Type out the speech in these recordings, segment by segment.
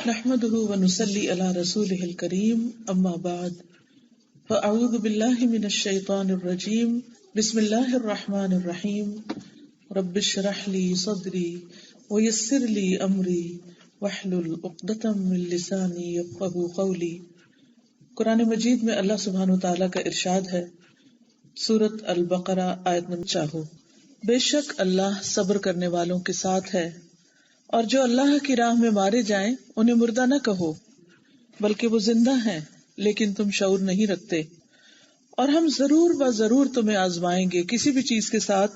نحمده ونصلي على رسوله الكريم اما بعد فاعوذ بالله من الشيطان الرجيم بسم الله الرحمن الرحيم رب اشرح لي صدري ويسر لي امري واحلل عقدة من لساني يفقهوا قولي۔ قرآن مجید میں اللہ سبحانہ وتعالیٰ کا ارشاد ہے، سورۃ البقرہ آیت نمبر 4، بے شک اللہ صبر کرنے والوں کے ساتھ ہے، اور جو اللہ کی راہ میں مارے جائیں انہیں مردہ نہ کہو، بلکہ وہ زندہ ہیں لیکن تم شعور نہیں رکھتے۔ اور ہم ضرور تمہیں آزمائیں گے کسی بھی چیز کے ساتھ،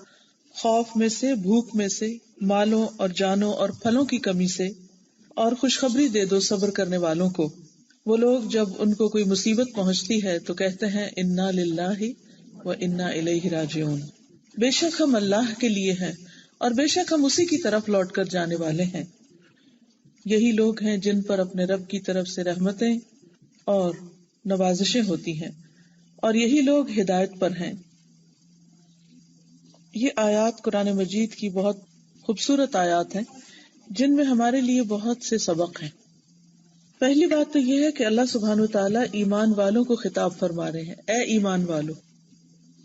خوف میں سے، بھوک میں سے، مالوں اور جانوں اور پھلوں کی کمی سے، اور خوشخبری دے دو صبر کرنے والوں کو۔ وہ لوگ جب ان کو کوئی مصیبت پہنچتی ہے تو کہتے ہیں انا للہ و انا الیہ راجعون، بے شک ہم اللہ کے لیے ہیں اور بے شک ہم اسی کی طرف لوٹ کر جانے والے ہیں۔ یہی لوگ ہیں جن پر اپنے رب کی طرف سے رحمتیں اور نوازشیں ہوتی ہیں، اور یہی لوگ ہدایت پر ہیں۔ یہ آیات قرآن مجید کی بہت خوبصورت آیات ہیں جن میں ہمارے لیے بہت سے سبق ہیں۔ پہلی بات تو یہ ہے کہ اللہ سبحانہ وتعالیٰ ایمان والوں کو خطاب فرما رہے ہیں، اے ایمان والو۔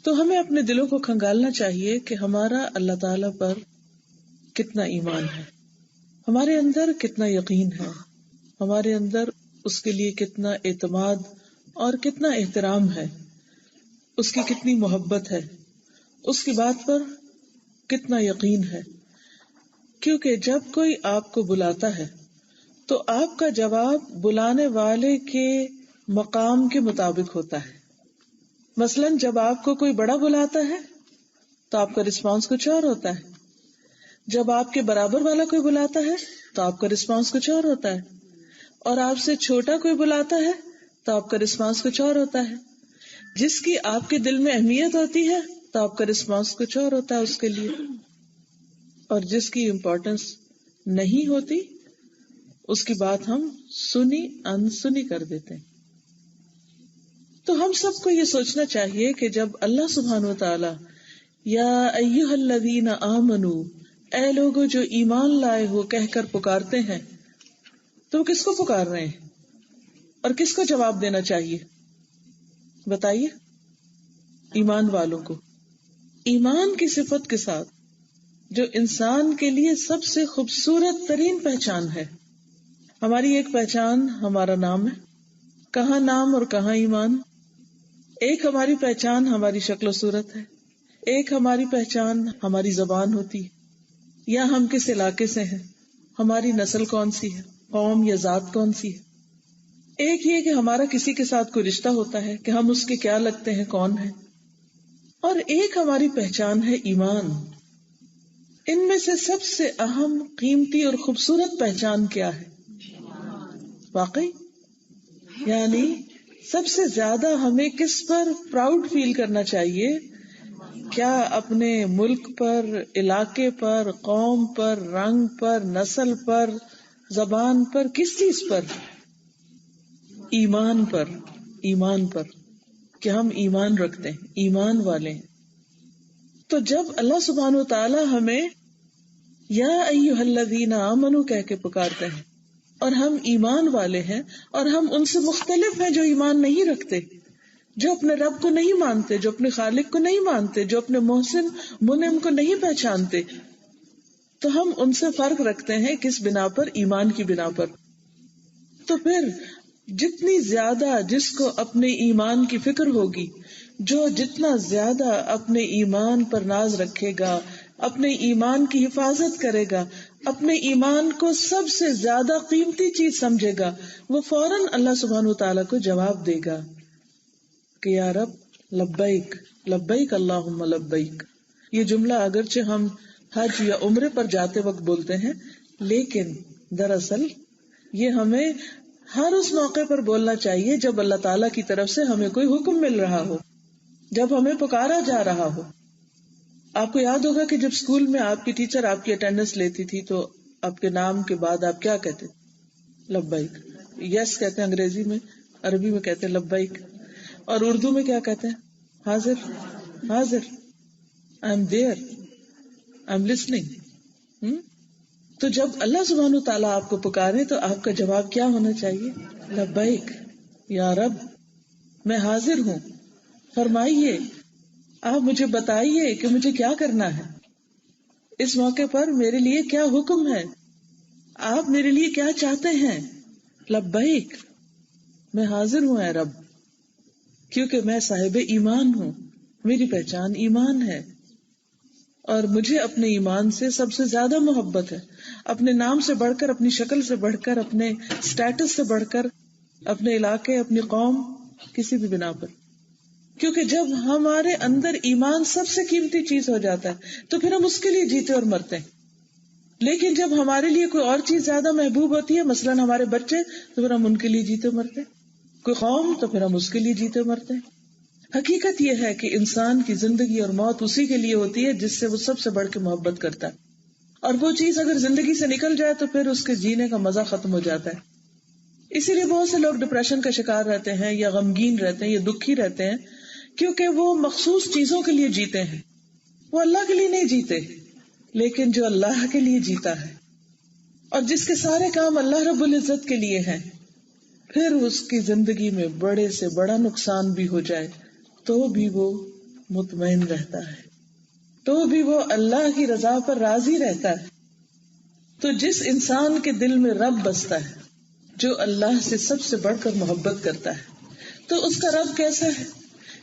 تو ہمیں اپنے دلوں کو کھنگالنا چاہیے کہ ہمارا اللہ تعالیٰ پر کتنا ایمان ہے، ہمارے اندر کتنا یقین ہے، ہمارے اندر اس کے لیے کتنا اعتماد اور کتنا احترام ہے، اس کی کتنی محبت ہے، اس کی بات پر کتنا یقین ہے۔ کیونکہ جب کوئی آپ کو بلاتا ہے تو آپ کا جواب بلانے والے کے مقام کے مطابق ہوتا ہے۔ مثلاً جب آپ کو کوئی بڑا بلاتا ہے تو آپ کا رسپانس کچھ اور ہوتا ہے، جب آپ کے برابر والا کوئی بلاتا ہے تو آپ کا رسپانس کچھ اور ہوتا ہے، اور آپ سے چھوٹا کوئی بلاتا ہے تو آپ کا رسپانس کچھ اور ہوتا ہے۔ جس کی آپ کے دل میں اہمیت ہوتی ہے تو آپ کا رسپانس کچھ اور ہوتا ہے اس کے لیے، اور جس کی امپورٹنس نہیں ہوتی اس کی بات ہم سنی انسنی کر دیتے ہیں۔ تو ہم سب کو یہ سوچنا چاہیے کہ جب اللہ سبحانہ وتعالی یا ایھا الذین آمنوا، اے لوگو جو ایمان لائے ہو کہہ کر پکارتے ہیں، تو وہ کس کو پکار رہے ہیں اور کس کو جواب دینا چاہیے؟ بتائیے، ایمان والوں کو۔ ایمان کی صفت کے ساتھ جو انسان کے لیے سب سے خوبصورت ترین پہچان ہے۔ ہماری ایک پہچان ہمارا نام ہے، کہاں نام اور کہاں ایمان۔ ایک ہماری پہچان ہماری شکل و صورت ہے، ایک ہماری پہچان ہماری زبان ہوتی ہے، یا ہم کس علاقے سے ہیں، ہماری نسل کون سی ہے، قوم یا ذات کون سی ہے۔ ایک یہ کہ ہمارا کسی کے ساتھ کوئی رشتہ ہوتا ہے کہ ہم اس کے کیا لگتے ہیں، کون ہیں۔ اور ایک ہماری پہچان ہے ایمان۔ ان میں سے سب سے اہم، قیمتی اور خوبصورت پہچان کیا ہے؟ واقعی یعنی سب سے زیادہ ہمیں کس پر پراؤڈ فیل کرنا چاہیے؟ کیا اپنے ملک پر، علاقے پر، قوم پر، رنگ پر، نسل پر، زبان پر، کس چیز پر؟ ایمان پر۔ ایمان پر کہ ہم ایمان رکھتے ہیں، ایمان والے ہیں۔ تو جب اللہ سبحانہ وتعالی ہمیں یا ایھا الذین آمنوا کہہ کے پکارتے ہیں اور ہم ایمان والے ہیں، اور ہم ان سے مختلف ہیں جو ایمان نہیں رکھتے، جو اپنے رب کو نہیں مانتے، جو اپنے خالق کو نہیں مانتے، جو اپنے محسن منعم کو نہیں پہچانتے، تو ہم ان سے فرق رکھتے ہیں کس بنا پر؟ ایمان کی بنا پر۔ تو پھر جتنی زیادہ جس کو اپنے ایمان کی فکر ہوگی، جو جتنا زیادہ اپنے ایمان پر ناز رکھے گا، اپنے ایمان کی حفاظت کرے گا، اپنے ایمان کو سب سے زیادہ قیمتی چیز سمجھے گا، وہ فوراً اللہ سبحانہ وتعالیٰ کو جواب دے گا کہ یا رب لبیک لبیک اللہم لبیک۔ یہ جملہ اگرچہ ہم حج یا عمرے پر جاتے وقت بولتے ہیں، لیکن دراصل یہ ہمیں ہر اس موقع پر بولنا چاہیے جب اللہ تعالیٰ کی طرف سے ہمیں کوئی حکم مل رہا ہو، جب ہمیں پکارا جا رہا ہو۔ آپ کو یاد ہوگا کہ جب اسکول میں آپ کی ٹیچر آپ کی اٹینڈنس لیتی تھی تو آپ کے نام کے بعد آپ کیا کہتے؟ لبیک۔ یس کہتے ہیں انگریزی میں، عربی میں کہتے ہیں لبیک، اور اردو میں کیا کہتے ہیں؟ حاضر حاضر، I am there, I am listening. تو جب اللہ سبحانہ تعالیٰ آپ کو پکارے تو آپ کا جواب کیا ہونا چاہیے؟ لبیک یا رب، میں حاضر ہوں، فرمائیے، آپ مجھے بتائیے کہ مجھے کیا کرنا ہے، اس موقع پر میرے لیے کیا حکم ہے، آپ میرے لیے کیا چاہتے ہیں؟ لبیک، میں حاضر ہوں اے رب، کیونکہ میں صاحب ایمان ہوں، میری پہچان ایمان ہے، اور مجھے اپنے ایمان سے سب سے زیادہ محبت ہے، اپنے نام سے بڑھ کر، اپنی شکل سے بڑھ کر، اپنے سٹیٹس سے بڑھ کر، اپنے علاقے، اپنی قوم، کسی بھی بنا پر. کیونکہ جب ہمارے اندر ایمان سب سے قیمتی چیز ہو جاتا ہے تو پھر ہم اس کے لیے جیتے اور مرتے ہیں. لیکن جب ہمارے لیے کوئی اور چیز زیادہ محبوب ہوتی ہے، مثلاً ہمارے بچے، تو پھر ہم ان کے لیے جیتے مرتے ہیں. کوئی قوم، تو پھر ہم اس کے لیے جیتے مرتے ہیں. حقیقت یہ ہے کہ انسان کی زندگی اور موت اسی کے لیے ہوتی ہے جس سے وہ سب سے بڑھ کے محبت کرتا ہے، اور وہ چیز اگر زندگی سے نکل جائے تو پھر اس کے جینے کا مزہ ختم ہو جاتا ہے. اسی لیے بہت سے لوگ ڈپریشن کا شکار رہتے ہیں، یا غمگین رہتے ہیں، یا دکھی رہتے ہیں، کیونکہ وہ مخصوص چیزوں کے لیے جیتے ہیں. وہ اللہ کے لیے نہیں جیتے. لیکن جو اللہ کے لیے جیتا ہے اور جس کے سارے کام اللہ رب العزت کے لیے ہیں، پھر اس کی زندگی میں بڑے سے بڑا نقصان بھی ہو جائے تو بھی وہ مطمئن رہتا ہے، تو بھی وہ اللہ کی رضا پر راضی رہتا ہے. تو جس انسان کے دل میں رب بستا ہے، جو اللہ سے سب سے بڑھ کر محبت کرتا ہے، تو اس کا رب کیسا ہے؟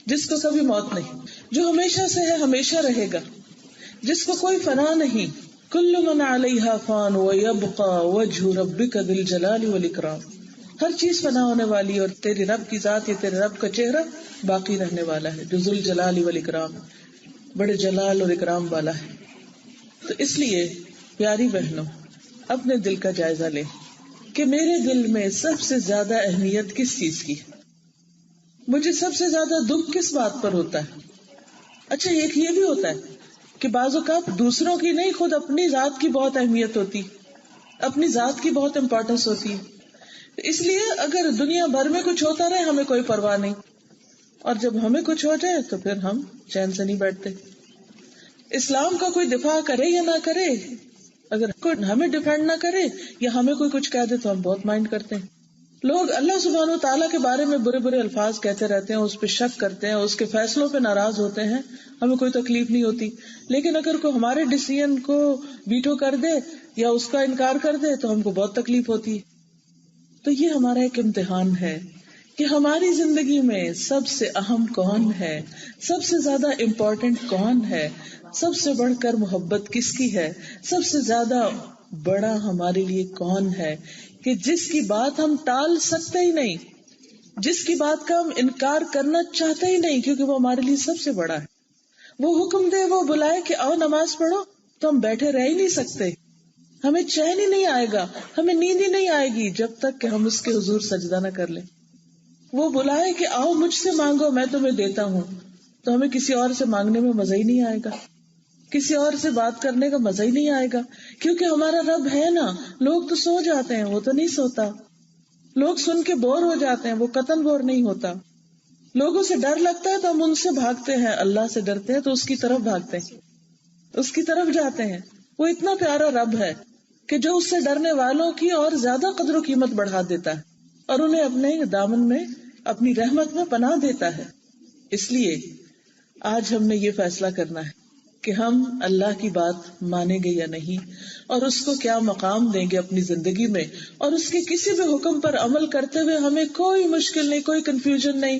جس کو کبھی موت نہیں، جو ہمیشہ سے ہے، ہمیشہ رہے گا، جس کو کوئی فنا نہیں. کل من علیہا فان ویبقى وجہ ربک ذی الجلال والاکرام. ہر چیز فنا ہونے والی، اور تیرے رب کی ذات یا تیرے رب کا چہرہ باقی رہنے والا ہے، جو ذو الجلال والاکرام، بڑے جلال اور اکرام والا ہے. تو اس لیے پیاری بہنوں، اپنے دل کا جائزہ لیں کہ میرے دل میں سب سے زیادہ اہمیت کس چیز کی ہے، مجھے سب سے زیادہ دکھ کس بات پر ہوتا ہے. اچھا، ایک یہ بھی ہوتا ہے کہ بعض اوقات دوسروں کی نہیں، خود اپنی ذات کی بہت اہمیت ہوتی، اپنی ذات کی بہت امپورٹنس ہوتی ہے. اس لیے اگر دنیا بھر میں کچھ ہوتا رہے ہمیں کوئی پرواہ نہیں، اور جب ہمیں کچھ ہو جائے تو پھر ہم چین سے نہیں بیٹھتے. اسلام کا کوئی دفاع کرے یا نہ کرے، اگر کوئی ہمیں ڈیفینڈ نہ کرے یا ہمیں کوئی کچھ کہہ دے تو ہم بہت مائنڈ کرتے ہیں. لوگ اللہ سبحانہ تعالیٰ کے بارے میں برے برے الفاظ کہتے رہتے ہیں، اس پہ شک کرتے ہیں، اس کے فیصلوں پہ ناراض ہوتے ہیں، ہمیں کوئی تکلیف نہیں ہوتی. لیکن اگر کوئی ہمارے ڈیسیژن کو ویٹو کر دے یا اس کا انکار کر دے تو ہم کو بہت تکلیف ہوتی ہے. تو یہ ہمارا ایک امتحان ہے کہ ہماری زندگی میں سب سے اہم کون ہے، سب سے زیادہ امپورٹنٹ کون ہے، سب سے بڑھ کر محبت کس کی ہے، سب سے زیادہ بڑا ہمارے لیے کون ہے کہ جس کی بات ہم ٹال سکتے ہی نہیں، جس کی بات کا ہم انکار کرنا چاہتے ہی نہیں، کیونکہ وہ ہمارے لیے سب سے بڑا ہے. وہ حکم دے، وہ بلائے کہ آؤ نماز پڑھو، تو ہم بیٹھے رہ ہی نہیں سکتے. ہمیں چین ہی نہیں آئے گا، ہمیں نیند ہی نہیں آئے گی جب تک کہ ہم اس کے حضور سجدہ نہ کر لیں. وہ بلائے کہ آؤ مجھ سے مانگو، میں تمہیں دیتا ہوں، تو ہمیں کسی اور سے مانگنے میں مزہ ہی نہیں آئے گا، کسی اور سے بات کرنے کا مزہ ہی نہیں آئے گا، کیونکہ ہمارا رب ہے نا. لوگ تو سو جاتے ہیں، وہ تو نہیں سوتا. لوگ سن کے بور ہو جاتے ہیں، وہ قطعاً بور نہیں ہوتا. لوگوں سے ڈر لگتا ہے تو ہم ان سے بھاگتے ہیں، اللہ سے ڈرتے ہیں تو اس کی طرف بھاگتے ہیں، اس کی طرف جاتے ہیں. وہ اتنا پیارا رب ہے کہ جو اس سے ڈرنے والوں کی اور زیادہ قدر و قیمت بڑھا دیتا ہے اور انہیں اپنے دامن میں، اپنی رحمت میں پناہ دیتا ہے. اس لیے آج ہم نے یہ فیصلہ کرنا ہے کہ ہم اللہ کی بات مانیں گے یا نہیں، اور اس کو کیا مقام دیں گے اپنی زندگی میں، اور اس کے کسی بھی حکم پر عمل کرتے ہوئے ہمیں کوئی مشکل نہیں، کوئی کنفیوژن نہیں،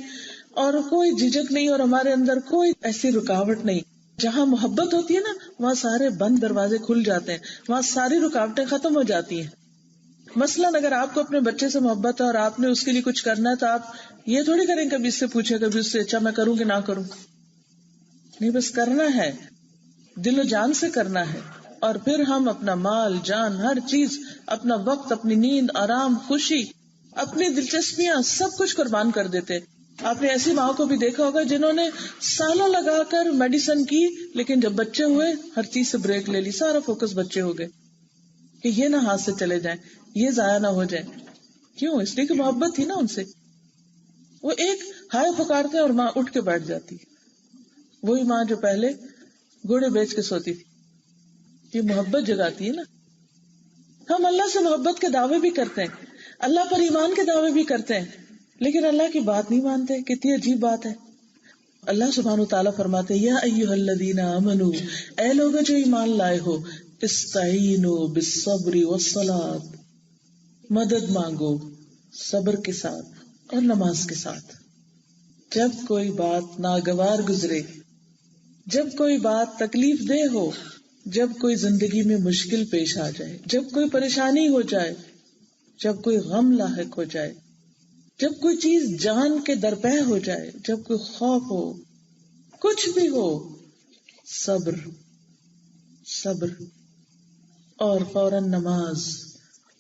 اور کوئی جھجک نہیں، اور ہمارے اندر کوئی ایسی رکاوٹ نہیں. جہاں محبت ہوتی ہے نا، وہاں سارے بند دروازے کھل جاتے ہیں، وہاں ساری رکاوٹیں ختم ہو جاتی ہیں. مثلاً اگر آپ کو اپنے بچے سے محبت ہے اور آپ نے اس کے لیے کچھ کرنا ہے تو آپ یہ تھوڑی کریں کبھی اس سے پوچھیں، کبھی اس سے اچھا میں کروں کہ نہ کروں. نہیں، بس کرنا ہے، دل و جان سے کرنا ہے. اور پھر ہم اپنا مال، جان، ہر چیز، اپنا وقت، اپنی نیند، آرام، خوشی، اپنی دلچسپیاں، سب کچھ قربان کر دیتے. آپ نے ایسی ماں کو بھی دیکھا ہوگا جنہوں نے سالوں لگا کر میڈیسن کی، لیکن جب بچے ہوئے ہر چیز سے بریک لے لی، سارا فوکس بچے ہو گئے کہ یہ نہ ہاتھ سے چلے جائیں، یہ ضائع نہ ہو جائے. کیوں؟ اس لیے کہ محبت تھی نا ان سے. وہ ایک ہائے پکارتے اور ماں اٹھ کے بیٹھ جاتی. وہی ماں جو پہلے گھوڑے بیچ کے سوتی تھی، یہ محبت جگاتی ہے نا. ہم اللہ سے محبت کے دعوے بھی کرتے ہیں، اللہ پر ایمان کے دعوے بھی کرتے ہیں، لیکن اللہ کی بات نہیں مانتے. کتنی عجیب بات ہے. اللہ سبحانہ وتعالیٰ فرماتے یا ایھا الذین آمنوا، اے لوگوں جو ایمان لائے ہو، استعینوا بالصبر والصلاۃ، مدد مانگو صبر کے ساتھ اور نماز کے ساتھ. جب کوئی بات ناگوار گزرے، جب کوئی بات تکلیف دہ ہو، جب کوئی زندگی میں مشکل پیش آ جائے، جب کوئی پریشانی ہو جائے، جب کوئی غم لاحق ہو جائے، جب کوئی چیز جان کے درپے ہو جائے، جب کوئی خوف ہو، کچھ بھی ہو، صبر صبر اور فوراً نماز.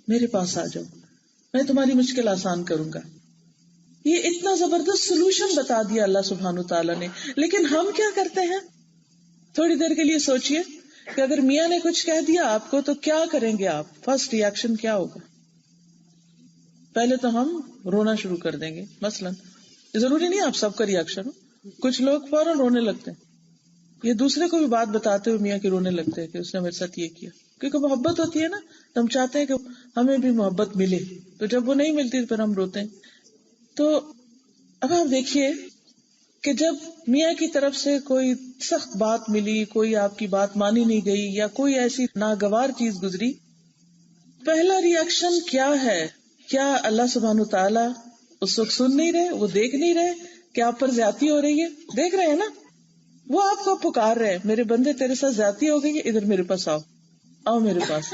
میرے پاس آ جاؤ، میں تمہاری مشکل آسان کروں گا. یہ اتنا زبردست سولوشن بتا دیا اللہ سبحانہ تعالیٰ نے. لیکن ہم کیا کرتے ہیں؟ تھوڑی دیر کے لیے سوچئے کہ اگر میاں نے کچھ کہہ دیا آپ کو تو کیا کریں گے آپ؟ فرسٹ ری ایکشن کیا ہوگا؟ پہلے تو ہم رونا شروع کر دیں گے. مثلا ضروری نہیں آپ سب کا ری ایکشن ہو، کچھ لوگ فوراً رونے لگتے ہیں، یہ دوسرے کو بھی بات بتاتے ہوئے میاں کے رونے لگتے ہیں کہ اس نے میرے ساتھ یہ کیا. کیونکہ محبت ہوتی ہے نا، تو ہم چاہتے ہیں کہ ہمیں بھی محبت ملے، تو جب وہ نہیں ملتی پھر ہم روتے ہیں. تو اب آپ دیکھیے کہ جب میاں کی طرف سے کوئی سخت بات ملی، کوئی آپ کی بات مانی نہیں گئی، یا کوئی ایسی ناگوار چیز گزری، پہلا ری ایکشن کیا ہے؟ کیا اللہ سبحانہ تعالیٰ اس وقت سن نہیں رہے؟ وہ دیکھ نہیں رہے کہ آپ پر زیادتی ہو رہی ہے؟ دیکھ رہے ہیں نا، وہ آپ کو پکار رہے ہیں، میرے بندے تیرے ساتھ زیادتی ہو گئی ہے، ادھر میرے پاس آؤ، آؤ میرے پاس.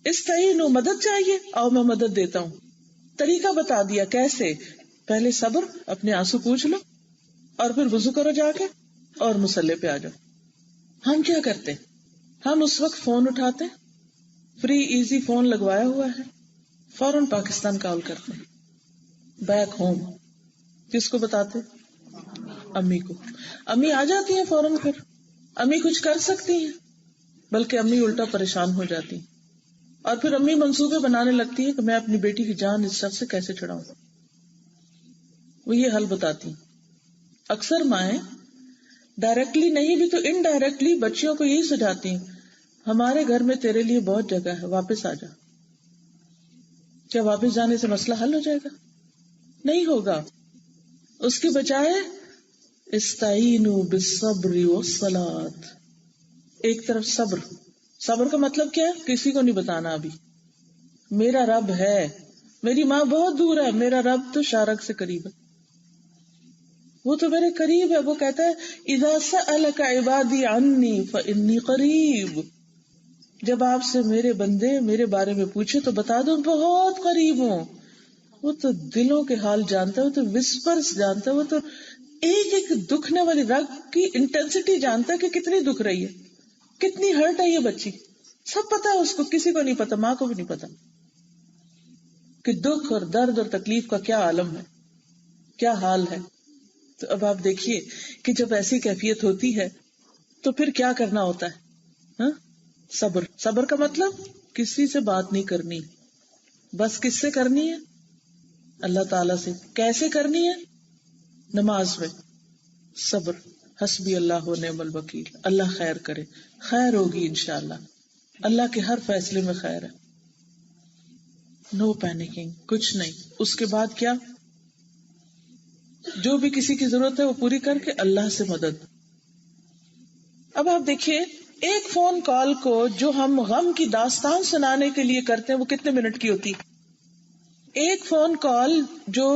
استعینوا، مدد چاہیے، آؤ میں مدد دیتا ہوں. طریقہ بتا دیا کیسے. پہلے صبر، اپنے آنسو پوچھ لو، اور پھر وضو کرو جا کے اور مصلی پہ آ جاؤ. ہم کیا کرتے؟ ہم اس وقت فون اٹھاتے، فری ایزی فون لگوایا ہوا ہے، فوراً پاکستان کال کرتے ہیں، بیک ہوم. کس کو بتاتے؟ امی کو. امی آ جاتی ہیں فوراً، پھر امی کچھ کر سکتی ہیں، بلکہ امی الٹا پریشان ہو جاتی ہیں، اور پھر امی منصوبے بنانے لگتی ہیں کہ میں اپنی بیٹی کی جان اس شخص سے کیسے چھڑاؤں. وہ یہ حل بتاتی ہیں. اکثر مائیں ڈائریکٹلی نہیں بھی تو انڈائریکٹلی بچیوں کو یہی سجاتی ہیں، ہمارے گھر میں تیرے لیے بہت جگہ ہے، واپس آ جا. کیا واپس جانے سے مسئلہ حل ہو جائے گا؟ نہیں ہوگا. اس کے بجائے استعینوا بالصبر والصلاۃ. ایک طرف صبر، صبر کا مطلب کیا ہے؟ کسی کو نہیں بتانا. ابھی میرا رب ہے، میری ماں بہت دور ہے، میرا رب تو شارک سے قریب ہے، وہ تو میرے قریب ہے. وہ کہتا ہے اذا سألک عبادی عنی فانی قریب. جب آپ سے میرے بندے میرے بارے میں پوچھے تو بتا دو بہت قریب ہوں. وہ تو دلوں کے حال جانتا ہے، وہ تو وسپرز جانتا ہے، وہ تو ایک ایک دکھنے والی رگ کی انٹینسٹی جانتا ہے کہ کتنی دکھ رہی ہے، کتنی ہرٹ ہے یہ بچی. سب پتا ہے اس کو، کسی کو نہیں پتا، ماں کو بھی نہیں پتا کہ دکھ اور درد اور تکلیف کا کیا عالم ہے، کیا حال ہے. تو اب آپ دیکھیے کہ جب ایسی کیفیت ہوتی ہے تو پھر کیا کرنا ہوتا ہے؟ صبر. صبر کا مطلب کسی سے بات نہیں کرنی، بس کس سے کرنی ہے؟ اللہ تعالی سے. کیسے کرنی ہے؟ نماز میں. صبر، حسبی اللہ و نعم الوکیل، اللہ خیر کرے، خیر ہوگی انشاءاللہ، اللہ کے ہر فیصلے میں خیر ہے. نو پینکنگ، کچھ نہیں. اس کے بعد کیا؟ جو بھی کسی کی ضرورت ہے وہ پوری کر کے اللہ سے مدد. اب آپ دیکھیے ایک فون کال کو جو ہم غم کی داستان سنانے کے لیے کرتے ہیں وہ کتنے منٹ کی ہوتی؟ ایک فون کال جو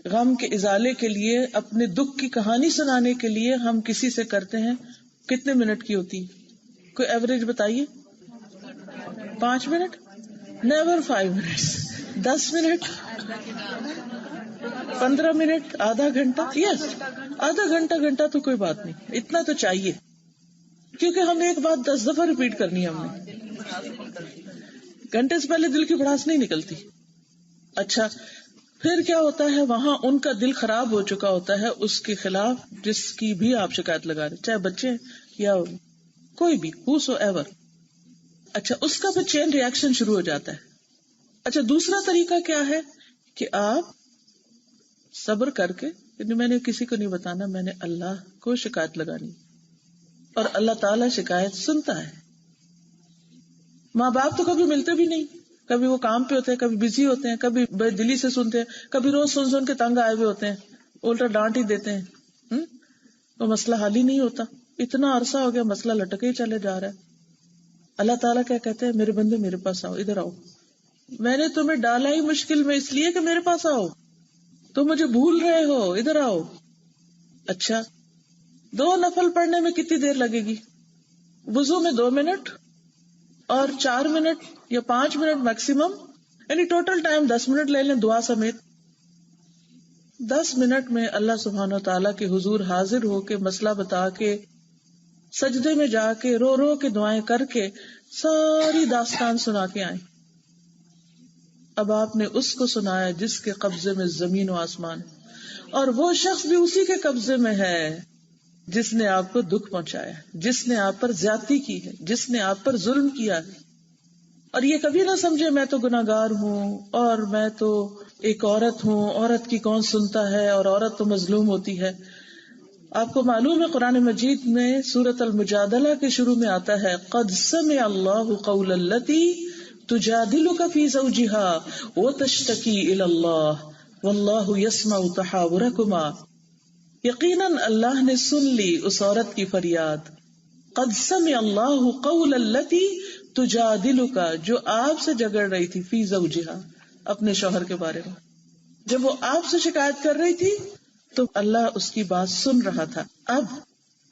غم کے ازالے کے لیے، اپنے دکھ کی کہانی سنانے کے لیے ہم کسی سے کرتے ہیں، کتنے منٹ کی ہوتی؟ کوئی ایوریج بتائیے. 5 minute? Never 5 minute. 10 minute? 15 minute? آدھا گھنٹہ؟ یس، آدھا گھنٹہ تو کوئی بات نہیں، اتنا تو چاہیے، کیونکہ ہم ایک بات 10 دفعہ ریپیٹ کرنی ہے ہم نے. گھنٹے سے پہلے دل کی بھڑاس نہیں نکلتی. اچھا پھر کیا ہوتا ہے؟ وہاں ان کا دل خراب ہو چکا ہوتا ہے اس کے خلاف جس کی بھی آپ شکایت لگا رہے، چاہے بچے یا کوئی بھی ہو ایور. اچھا اس کا پھر چین ری ایکشن شروع ہو جاتا ہے. اچھا دوسرا طریقہ کیا ہے کہ آپ صبر کر کے، یعنی میں نے کسی کو نہیں بتانا، میں نے اللہ کو شکایت لگانی، اور اللہ تعالی شکایت سنتا ہے. ماں باپ تو کبھی ملتے بھی نہیں، کبھی وہ کام پہ ہوتے ہیں، کبھی بزی ہوتے ہیں، کبھی بے دلی سے سنتے ہیں، کبھی روز سن سن کے تنگ آئے ہوئے ہوتے ہیں، الٹا ڈانٹ ہی دیتے ہیں، تو مسئلہ حل ہی نہیں ہوتا. اتنا عرصہ ہو گیا مسئلہ لٹکے ہی چلے جا رہا ہے. اللہ تعالیٰ کیا کہتے ہیں؟ میرے بندے میرے پاس آؤ، ادھر آؤ. میں نے تمہیں ڈالا ہی مشکل میں اس لیے کہ میرے پاس آؤ. تم مجھے بھول رہے ہو، ادھر آؤ. اچھا 2 نفل پڑھنے میں کتنی دیر لگے گی؟ وضو میں 2 منٹ اور 4 منٹ یا 5 منٹ میکسیمم، یعنی ٹوٹل ٹائم 10 منٹ لے لیں دعا سمیت. 10 منٹ میں اللہ سبحانہ و تعالیٰ کے حضور حاضر ہو کے مسئلہ بتا کے سجدے میں جا کے رو رو کے دعائیں کر کے ساری داستان سنا کے آئیں. اب آپ نے اس کو سنایا جس کے قبضے میں زمین و آسمان، اور وہ شخص بھی اسی کے قبضے میں ہے جس نے آپ کو دکھ پہنچایا، جس نے آپ پر زیادتی کی ہے، جس نے آپ پر ظلم کیا ہے. اور یہ کبھی نہ سمجھے میں تو گناہگار ہوں اور میں تو ایک عورت ہوں، عورت کی کون سنتا ہے اور عورت تو مظلوم ہوتی ہے. آپ کو معلوم ہے قرآن مجید میں سورۃ المجادلہ کے شروع میں آتا ہے قد سمع اللہ قول التی تجادلک فی زوجہا وتشتکی الی اللہ واللہ یسمع تحاورکما. یقیناً اللہ نے سن لی اس عورت کی فریاد. قد سمع اللہ قول التی تجادلک، جو آپ سے جھگڑ رہی تھی، فی زوجہا، اپنے شوہر کے بارے میں. جب وہ آپ سے شکایت کر رہی تھی تو اللہ اس کی بات سن رہا تھا. اب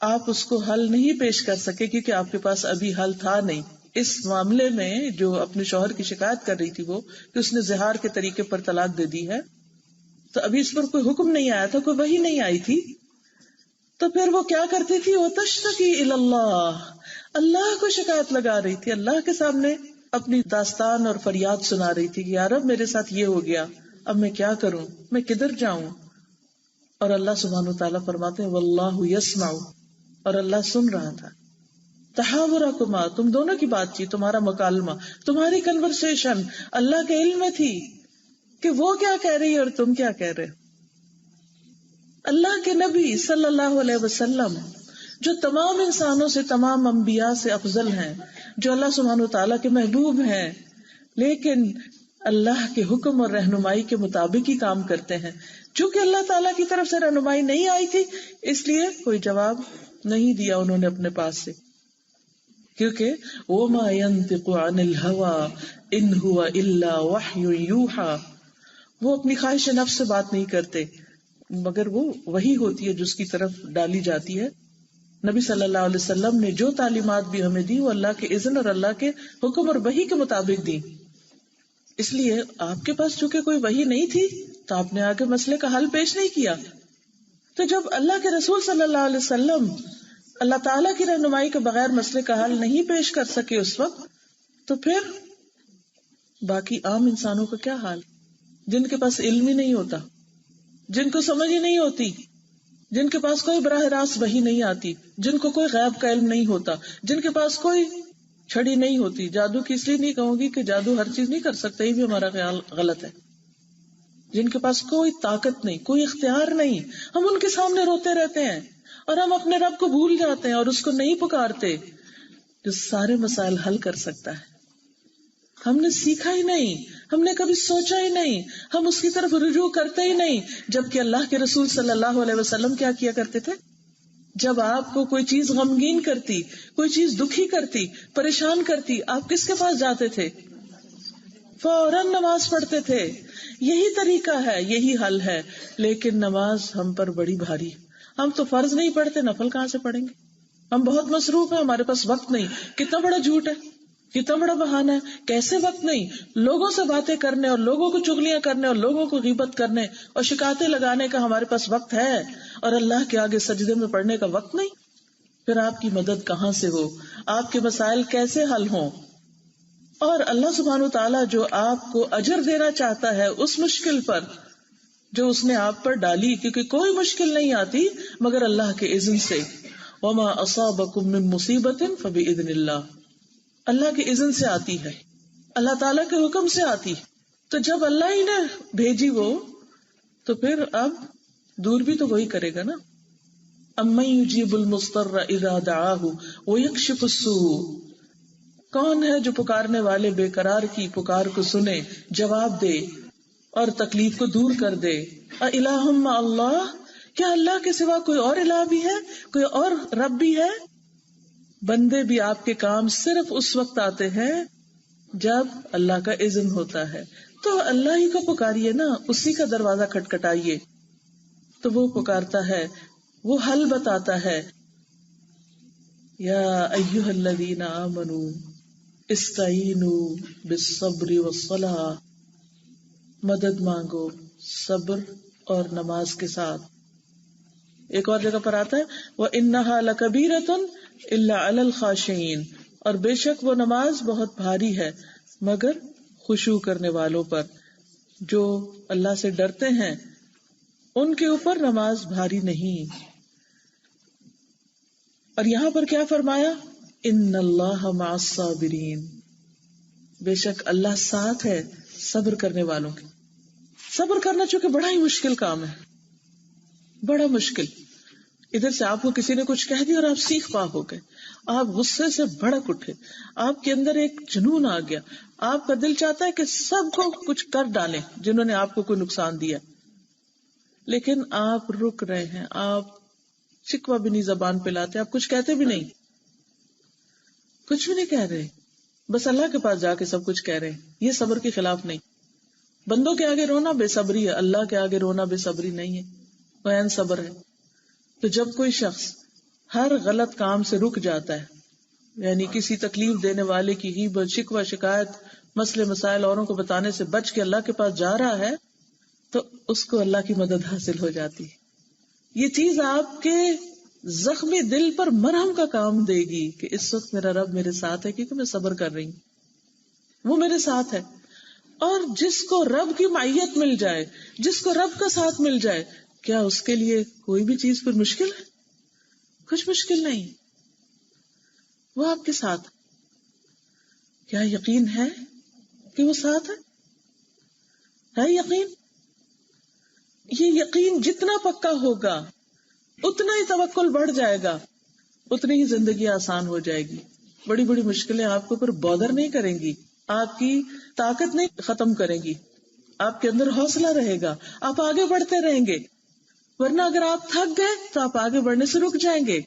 آپ اس کو حل نہیں پیش کر سکے کیونکہ آپ کے پاس ابھی حل تھا نہیں. اس معاملے میں جو اپنے شوہر کی شکایت کر رہی تھی وہ کہ اس نے زہار کے طریقے پر طلاق دے دی ہے، تو ابھی اس پر کوئی حکم نہیں آیا تھا، کوئی وحی نہیں آئی تھی. تو پھر وہ کیا کرتی تھی؟ وہ تشتکی الی اللہ، اللہ کو شکایت لگا رہی تھی، اللہ کے سامنے اپنی داستان اور فریاد سنا رہی تھی کہ یا رب میرے ساتھ یہ ہو گیا، اب میں کیا کروں، میں کدھر جاؤں. اور اللہ سبحانہ وتعالیٰ فرماتے ہیں واللہ یسمع، اور اللہ سن رہا تھا. تحاورکما، تم دونوں کی بات چیت، تمہارا مکالمہ، تمہاری کنورسیشن اللہ کے علم میں تھی کہ وہ کیا کہہ رہی ہے اور تم کیا کہہ رہے. اللہ کے نبی صلی اللہ علیہ وسلم جو تمام انسانوں سے، تمام انبیاء سے افضل ہیں، جو اللہ سبحانہ وتعالیٰ کے محبوب ہیں، لیکن اللہ کے حکم اور رہنمائی کے مطابق ہی کام کرتے ہیں. چونکہ اللہ تعالیٰ کی طرف سے رہنمائی نہیں آئی تھی اس لیے کوئی جواب نہیں دیا انہوں نے اپنے پاس سے، کیونکہ وَمَا يَنطِقُ عَنِ الْهَوَىٰ إِنْ هُوَ إِلَّا وَحْيٌ يُوحَىٰ، وہ اپنی خواہش نفس سے بات نہیں کرتے مگر وہ وحی ہوتی ہے جس کی طرف ڈالی جاتی ہے. نبی صلی اللہ علیہ وسلم نے جو تعلیمات بھی ہمیں دی وہ اللہ کے اذن اور اللہ کے حکم اور وحی کے مطابق دی. اس لیے آپ کے پاس چونکہ کوئی وحی نہیں تھی تو آپ نے آگے مسئلے کا حل پیش نہیں کیا. تو جب اللہ کے رسول صلی اللہ علیہ وسلم اللہ تعالیٰ کی رہنمائی کے بغیر مسئلے کا حل نہیں پیش کر سکے اس وقت، تو پھر باقی عام انسانوں کا کیا حال، جن کے پاس علم ہی نہیں ہوتا، جن کو سمجھ ہی نہیں ہوتی، جن کے پاس کوئی براہ راست وحی نہیں آتی، جن کو کوئی غیب کا علم نہیں ہوتا، جن کے پاس کوئی چھڑی نہیں ہوتی. جادو کی اس لیے نہیں کہوں گی کہ جادو ہر چیز نہیں کر سکتا، یہ بھی ہمارا خیال غلط ہے. جن کے پاس کوئی طاقت نہیں، کوئی اختیار نہیں، ہم ان کے سامنے روتے رہتے ہیں اور ہم اپنے رب کو بھول جاتے ہیں اور اس کو نہیں پکارتے جو سارے مسائل حل کر سکتا ہے. ہم نے سیکھا ہی نہیں، ہم نے کبھی سوچا ہی نہیں، ہم اس کی طرف رجوع کرتے ہی نہیں. جبکہ اللہ کے رسول صلی اللہ علیہ وسلم کیا کیا کرتے تھے؟ جب آپ کو کوئی چیز غمگین کرتی، کوئی چیز دکھی کرتی، پریشان کرتی، آپ کس کے پاس جاتے تھے؟ فوراً نماز پڑھتے تھے. یہی طریقہ ہے، یہی حل ہے. لیکن نماز ہم پر بڑی بھاری، ہم تو فرض نہیں پڑھتے، نفل کہاں سے پڑھیں گے؟ ہم بہت مصروف ہیں، ہمارے پاس وقت نہیں. کتنا بڑا جھوٹ ہے، کتنا بڑا بہانہ ہے. کیسے وقت نہیں؟ لوگوں سے باتیں کرنے اور لوگوں کو چغلیاں کرنے اور لوگوں کو غیبت کرنے اور شکایتیں لگانے کا ہمارے پاس وقت ہے، اور اللہ کے آگے سجدے میں پڑھنے کا وقت نہیں. پھر آپ کی مدد کہاں سے ہو؟ آپ کے مسائل کیسے حل ہوں؟ اور اللہ سبحانہ وتعالیٰ جو آپ کو اجر دینا چاہتا ہے اس مشکل پر جو اس نے آپ پر ڈالی، کیونکہ کوئی مشکل نہیں آتی مگر اللہ کے اذن سے. وما اصابکم من مصیبت فباذن اللہ، اللہ کے اذن سے آتی ہے، اللہ تعالیٰ کے حکم سے آتی. تو جب اللہ ہی نے بھیجی وہ، تو پھر اب دور بھی تو وہی کرے گا نا. امن یجیب المضطر اذا دعاہ ویکشف السوء، کون ہے جو پکارنے والے بے قرار کی پکار کو سنے، جواب دے اور تکلیف کو دور کر دے؟ اِلٰہٌ مع اللہ، کیا اللہ کے سوا کوئی اور الہ بھی ہے، کوئی اور رب بھی ہے؟ بندے بھی آپ کے کام صرف اس وقت آتے ہیں جب اللہ کا اذن ہوتا ہے، تو اللہ ہی کو پکاریے نا، اسی کا دروازہ کھٹکھٹائیے تو وہ پکارتا ہے، وہ حل بتاتا ہے۔ یا ایھا الذین آمنوا استعینوا بالصبر والصلاۃ، مدد مانگو صبر اور نماز کے ساتھ۔ ایک اور جگہ پر آتا ہے وَإِنَّهَا لَكَبِيرَةٌ إِلَّا عَلَى الْخَاشِعِينَ، اور بے شک وہ نماز بہت بھاری ہے مگر خشوع کرنے والوں پر، جو اللہ سے ڈرتے ہیں ان کے اوپر نماز بھاری نہیں۔ اور یہاں پر کیا فرمایا؟ ان اللہ مع الصابرین، بے شک اللہ ساتھ ہے صبر کرنے والوں کے۔ صبر کرنا چونکہ بڑا ہی مشکل کام ہے، بڑا مشکل۔ ادھر سے آپ کو کسی نے کچھ کہہ دیا اور آپ سیخ پا ہو گئے، آپ غصے سے بھڑک اٹھے، آپ کے اندر ایک جنون آ گیا، آپ کا دل چاہتا ہے کہ سب کو کچھ کر ڈالیں جنہوں نے آپ کو کوئی نقصان دیا، لیکن آپ رک رہے ہیں، آپ شکوہ بھی نہیں زبان پہ لاتے، آپ کچھ کہتے بھی نہیں، کچھ بھی نہیں کہہ رہے، بس اللہ کے پاس جا کے سب کچھ کہہ رہے ہیں۔ یہ صبر کے خلاف نہیں۔ بندوں کے آگے رونا بے صبری ہے، اللہ کے آگے رونا بے صبری نہیں ہے، وہ عین صبر ہے۔ تو جب کوئی شخص ہر غلط کام سے رک جاتا ہے، یعنی کسی تکلیف دینے والے کی غیبت، شکوہ، شکایت، مسئلے مسائل اوروں کو بتانے سے بچ کے اللہ کے پاس جا رہا ہے، تو اس کو اللہ کی مدد حاصل ہو جاتی ہے۔ یہ چیز آپ کے زخمی دل پر مرہم کا کام دے گی کہ اس وقت میرا رب میرے ساتھ ہے کیونکہ میں صبر کر رہی ہوں، وہ میرے ساتھ ہے۔ اور جس کو رب کی معیت مل جائے، جس کو رب کا ساتھ مل جائے، کیا اس کے لیے کوئی بھی چیز پر مشکل ہے؟ کچھ مشکل نہیں، وہ آپ کے ساتھ۔ کیا یقین ہے کہ وہ ساتھ ہے یقین؟ یہ یقین جتنا پکا ہوگا اتنا ہی توکل بڑھ جائے گا، اتنی ہی زندگی آسان ہو جائے گی۔ بڑی بڑی مشکلیں آپ کو پر بودر نہیں کریں گی، آپ کی طاقت نہیں ختم کریں گی، آپ کے اندر حوصلہ رہے گا، آپ آگے بڑھتے رہیں گے۔ ورنہ اگر آپ تھک گئے تو آپ آگے بڑھنے سے رک جائیں گے،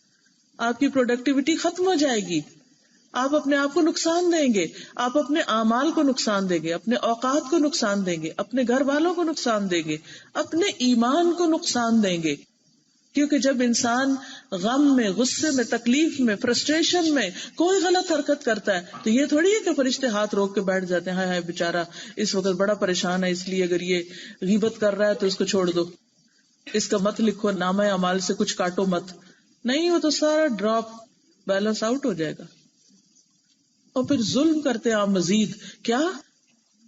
آپ کی پروڈکٹیوٹی ختم ہو جائے گی، آپ اپنے آپ کو نقصان دیں گے، آپ اپنے اعمال کو نقصان دیں گے، اپنے اوقات کو نقصان دیں گے، اپنے گھر والوں کو نقصان دیں گے، اپنے ایمان کو نقصان دیں گے۔ کیونکہ جب انسان غم میں، غصے میں، تکلیف میں، فرسٹریشن میں کوئی غلط حرکت کرتا ہے تو یہ تھوڑی ہے کہ فرشتے ہاتھ روک کے بیٹھ جاتے ہیں، ہائے ہائے بیچارہ اس وقت بڑا پریشان ہے، اس لیے اگر یہ غیبت کر رہا ہے تو اس کو چھوڑ دو، اس کا مت لکھو، نامہ اعمال سے کچھ کاٹو مت۔ نہیں، وہ تو سارا ڈراپ بیلنس آؤٹ ہو جائے گا۔ اور پھر ظلم کرتے ہیں آپ مزید، کیا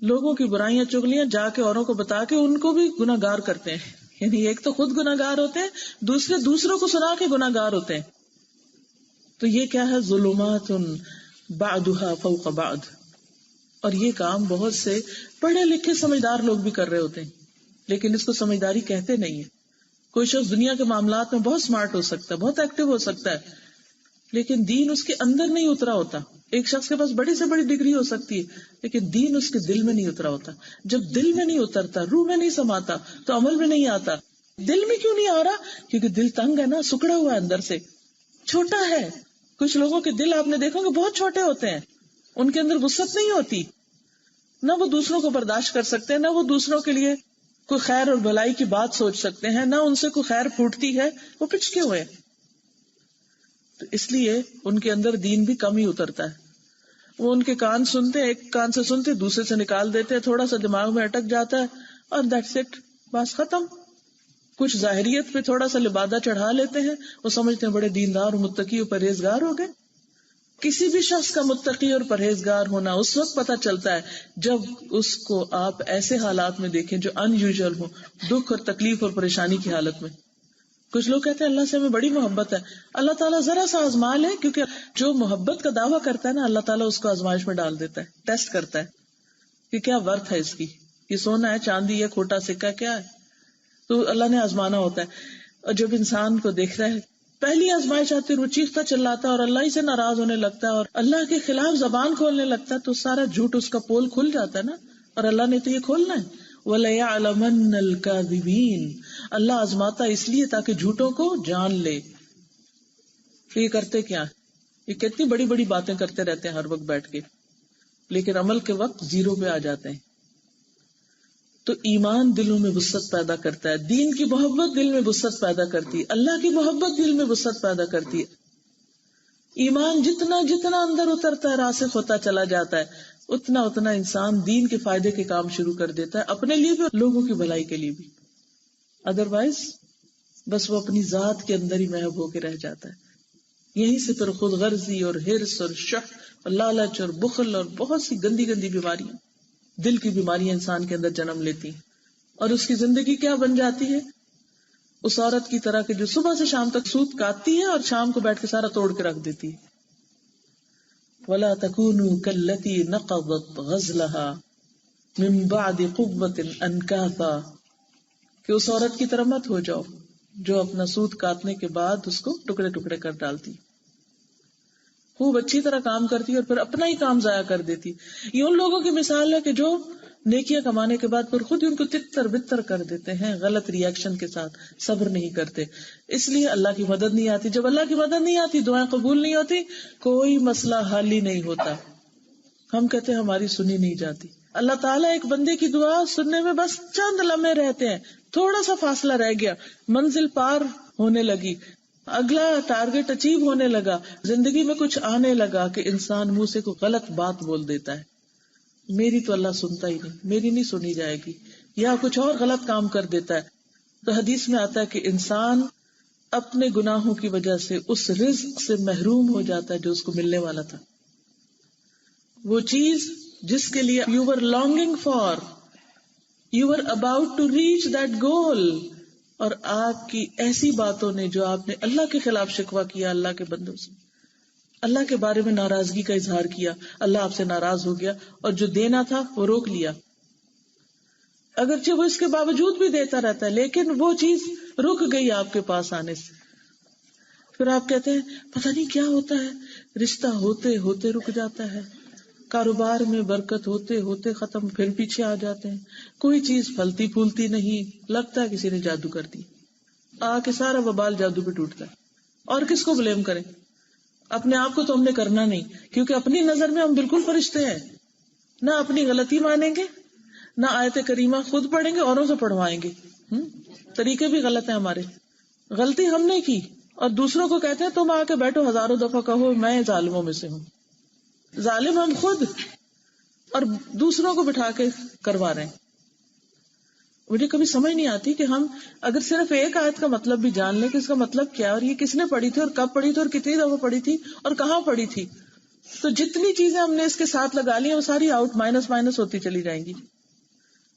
لوگوں کی برائیاں چغلیاں جا کے اوروں کو بتا کے ان کو بھی گناہگار کرتے ہیں، یعنی ایک تو خود گناہگار ہوتے ہیں، دوسروں کو سنا کے گناہگار ہوتے ہیں۔ تو یہ کیا ہے؟ ظلمات بعضها فوق بعض۔ اور یہ کام بہت سے پڑھے لکھے سمجھدار لوگ بھی کر رہے ہوتے ہیں، لیکن اس کو سمجھداری کہتے نہیں ہیں۔ کوئی شخص دنیا کے معاملات میں بہت سمارٹ ہو سکتا ہے، بہت ایکٹیو ہو سکتا ہے، لیکن دین اس کے اندر نہیں اترا ہوتا۔ ایک شخص کے پاس بڑی سے بڑی ڈگری ہو سکتی ہے، لیکن دین اس کے دل میں نہیں اترا ہوتا۔ جب دل میں نہیں اترتا، روح میں نہیں سماتا، تو عمل میں نہیں آتا۔ دل میں کیوں نہیں آ رہا؟ کیونکہ دل تنگ ہے نا، سکڑا ہوا ہے اندر سے، چھوٹا ہے۔ کچھ لوگوں کے دل آپ نے دیکھا کہ بہت چھوٹے ہوتے ہیں، ان کے اندر وسعت نہیں ہوتی، نہ وہ دوسروں کو برداشت کر سکتے ہیں، نہ وہ دوسروں کے لیے کوئی خیر اور بھلائی کی بات سوچ سکتے ہیں، نہ ان سے کوئی خیر پھوٹتی ہے، وہ پچکے ہوئے۔ تو اس لیے ان کے اندر دین بھی کم ہی اترتا ہے۔ وہ ان کے کان سنتے، ایک کان سے سنتے دوسرے سے نکال دیتے، تھوڑا سا دماغ میں اٹک جاتا ہے اور دیٹس اٹ، بس ختم۔ کچھ ظاہریت پہ تھوڑا سا لبادہ چڑھا لیتے ہیں، وہ سمجھتے ہیں بڑے دیندار اور متقی اور پرہیزگار ہو گئے۔ کسی بھی شخص کا متقی اور پرہیزگار ہونا اس وقت پتہ چلتا ہے جب اس کو آپ ایسے حالات میں دیکھیں جو ان یوزل ہو، دکھ اور تکلیف اور پریشانی کی حالت میں۔ کچھ لوگ کہتے ہیں اللہ سے ہمیں بڑی محبت ہے، اللہ تعالیٰ ذرا سا آزما لے، کیونکہ جو محبت کا دعویٰ کرتا ہے نا، اللہ تعالیٰ اس کو آزمائش میں ڈال دیتا ہے، ٹیسٹ کرتا ہے کہ کیا ورتھ ہے اس کی، یہ سونا ہے، چاندی ہے، کھوٹا سکہ کیا ہے، تو اللہ نے آزمانا ہوتا ہے۔ اور جب انسان کو دیکھتا ہے پہلی آزمائش آتی ہے وہ چیختا چلاتا ہے اور اللہ ہی سے ناراض ہونے لگتا ہے اور اللہ کے خلاف زبان کھولنے لگتا ہے، تو سارا جھوٹ اس کا پول کھل جاتا ہے نا، اور اللہ نے تو یہ کھولنا ہے. وَلَيَعْلَمَنَّ الْكَاذِبِينَ، اللہ آزماتا اس لیے تاکہ جھوٹوں کو جان لے کہ یہ کرتے کیا، یہ کتنی بڑی بڑی باتیں کرتے رہتے ہیں ہر وقت بیٹھ کے، لیکن عمل کے وقت زیرو پہ آ جاتے ہیں. تو ایمان دلوں میں وسعت پیدا کرتا ہے، دین کی محبت دل میں وسعت پیدا کرتی ہے، اللہ کی محبت دل میں وسعت پیدا کرتی ہے. ایمان جتنا جتنا اندر اترتا ہے، راسخ ہوتا چلا جاتا ہے، اتنا اتنا انسان دین کے فائدے کے کام شروع کر دیتا ہے، اپنے لیے بھی اور لوگوں کی بھلائی کے لیے بھی. ادروائز بس وہ اپنی ذات کے اندر ہی محب ہو کے رہ جاتا ہے. یہیں سے پھر خود غرضی اور حرص اور شح اور لالچ اور بخل اور بہت سی گندی گندی بیماریاں، دل کی بیماریاں انسان کے اندر جنم لیتی ہیں، اور اس کی زندگی کیا بن جاتی ہے؟ اس عورت کی طرح کہ جو صبح سے شام تک سوت کاٹتی ہے اور شام کو بیٹھ کے سارا توڑ کے رکھ دیتی ہے. وَلَا تَكُونُوا كَالَّتِي نَقَضَتْ غَزْلَهَا مِن بَعْدِ قُوَّةٍ أَنْكَاثًا، کہ اس عورت کی طرح مت ہو جاؤ جو اپنا سوت کاٹنے کے بعد اس کو ٹکڑے ٹکڑے کر ڈالتی، خوب اچھی طرح کام کرتی اور پھر اپنا ہی کام ضائع کر دیتی. یہ ان لوگوں کی مثال ہے کہ جو نیکیاں کمانے کے بعد پھر خود ہی ان کو تتر بتر کر دیتے ہیں غلط ری ایکشن کے ساتھ، صبر نہیں کرتے، اس لیے اللہ کی مدد نہیں آتی. جب اللہ کی مدد نہیں آتی دعائیں قبول نہیں ہوتی، کوئی مسئلہ حل ہی نہیں ہوتا. ہم کہتے ہیں ہماری سنی نہیں جاتی. اللہ تعالیٰ ایک بندے کی دعا سننے میں بس چند لمحے رہتے ہیں، تھوڑا سا فاصلہ رہ گیا، منزل پار ہونے لگی، اگلا ٹارگٹ اچیو ہونے لگا، زندگی میں کچھ آنے لگا کہ انسان منہ سے کوئی غلط بات بول دیتا ہے، میری تو اللہ سنتا ہی نہیں، میری نہیں سنی جائے گی، یا کچھ اور غلط کام کر دیتا ہے. تو حدیث میں آتا ہے کہ انسان اپنے گناہوں کی وجہ سے اس رزق سے محروم ہو جاتا ہے جو اس کو ملنے والا تھا. وہ چیز جس کے لیے you were longing for, you were about to reach that goal، اور آپ کی ایسی باتوں نے جو آپ نے اللہ کے خلاف شکوہ کیا، اللہ کے بندوں سے اللہ کے بارے میں ناراضگی کا اظہار کیا، اللہ آپ سے ناراض ہو گیا اور جو دینا تھا وہ روک لیا. اگرچہ وہ اس کے باوجود بھی دیتا رہتا ہے لیکن وہ چیز رک گئی آپ کے پاس آنے سے. پھر آپ کہتے ہیں پتہ نہیں کیا ہوتا ہے، رشتہ ہوتے ہوتے رک جاتا ہے، کاروبار میں برکت ہوتے ہوتے ختم، پھر پیچھے آ جاتے ہیں، کوئی چیز پھلتی پھولتی نہیں، لگتا ہے کسی نے جادو کر دی، آ کے سارا وبال جادو پہ ٹوٹتا ہے. اور کس کو بلیم کریں؟ اپنے آپ کو تو ہم نے کرنا نہیں، کیونکہ اپنی نظر میں ہم بالکل فرشتے ہیں، نہ اپنی غلطی مانیں گے، نہ آیت کریمہ خود پڑھیں گے اوروں سے پڑھوائیں گے. طریقے بھی غلط ہیں ہمارے. غلطی ہم نے کی اور دوسروں کو کہتے ہیں تم آ کے بیٹھو ہزاروں دفعہ کہو میں ظالموں میں سے ہوں. ظالم ہم خود اور دوسروں کو بٹھا کے کروا رہے ہیں. مجھے کبھی سمجھ نہیں آتی کہ ہم اگر صرف ایک آیت کا مطلب بھی جان لیں کہ اس کا مطلب کیا اور یہ کس نے پڑھی تھی اور کب پڑھی تھی اور کتنی دفعہ پڑھی تھی اور کہاں پڑھی تھی، تو جتنی چیزیں ہم نے اس کے ساتھ لگا لی ہیں وہ ساری آؤٹ مائنس ہوتی چلی جائیں گی.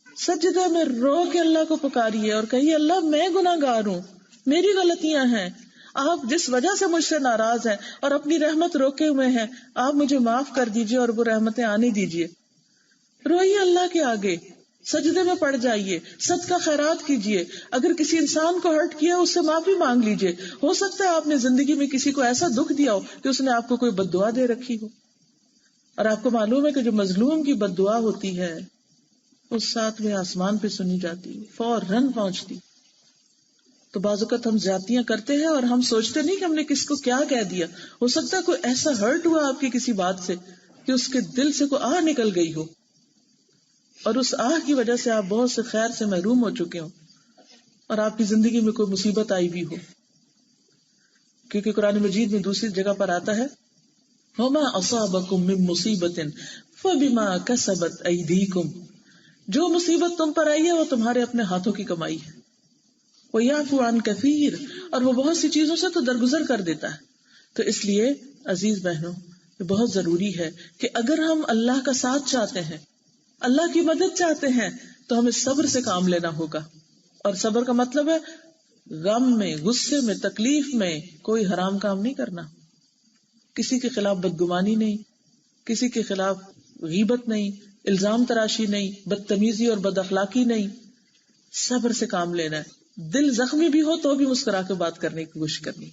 سجدے میں رو کے اللہ کو پکاریے اور کہیے اللہ میں گناہ گار ہوں، میری غلطیاں ہیں، آپ جس وجہ سے مجھ سے ناراض ہیں اور اپنی رحمت روکے ہوئے ہیں آپ مجھے معاف کر دیجئے اور وہ رحمتیں آنے دیجئے. روئیے اللہ کے آگے، سجدے میں پڑ جائیے، صدقہ خیرات کیجئے، اگر کسی انسان کو ہرٹ کیا اس سے معافی مانگ لیجئے. ہو سکتا ہے آپ نے زندگی میں کسی کو ایسا دکھ دیا ہو کہ اس نے آپ کو کوئی بد دعا دے رکھی ہو، اور آپ کو معلوم ہے کہ جو مظلوم کی بد دعا ہوتی ہے اس ساتھ میں آسمان پہ سنی جاتی، فوراً پہنچتی. تو بعض اوقات ہم زیادتیاں کرتے ہیں اور ہم سوچتے نہیں کہ ہم نے کس کو کیا کہہ دیا. ہو سکتا ہے کوئی ایسا ہرٹ ہوا آپ کی کسی بات سے کہ اس کے دل سے کوئی آہ نکل گئی ہو اور اس آہ کی وجہ سے آپ بہت سے خیر سے محروم ہو چکے ہو اور آپ کی زندگی میں کوئی مصیبت آئی بھی ہو. کیونکہ قرآن مجید میں دوسری جگہ پر آتا ہے وَمَا أَصَابَكُم مِّن مُّصِيبَةٍ فَبِمَا كَسَبَتْ أَيْدِيكُمْ، جو مصیبت تم پر آئی ہے وہ تمہارے اپنے ہاتھوں کی کمائی ہے. وَيَعْفُو عَن كَثِيرٍ، اور وہ بہت سی چیزوں سے تو درگزر کر دیتا ہے. تو اس لیے عزیز بہنوں یہ بہت ضروری ہے کہ اگر ہم اللہ کا ساتھ چاہتے ہیں، اللہ کی مدد چاہتے ہیں، تو ہمیں صبر سے کام لینا ہوگا. اور صبر کا مطلب ہے غم میں، غصے میں، تکلیف میں کوئی حرام کام نہیں کرنا، کسی کے خلاف بدگمانی نہیں، کسی کے خلاف غیبت نہیں، الزام تراشی نہیں، بدتمیزی اور بد اخلاقی نہیں. صبر سے کام لینا ہے. دل زخمی بھی ہو تو بھی مسکرا کے بات کرنے کی کوشش کرنی.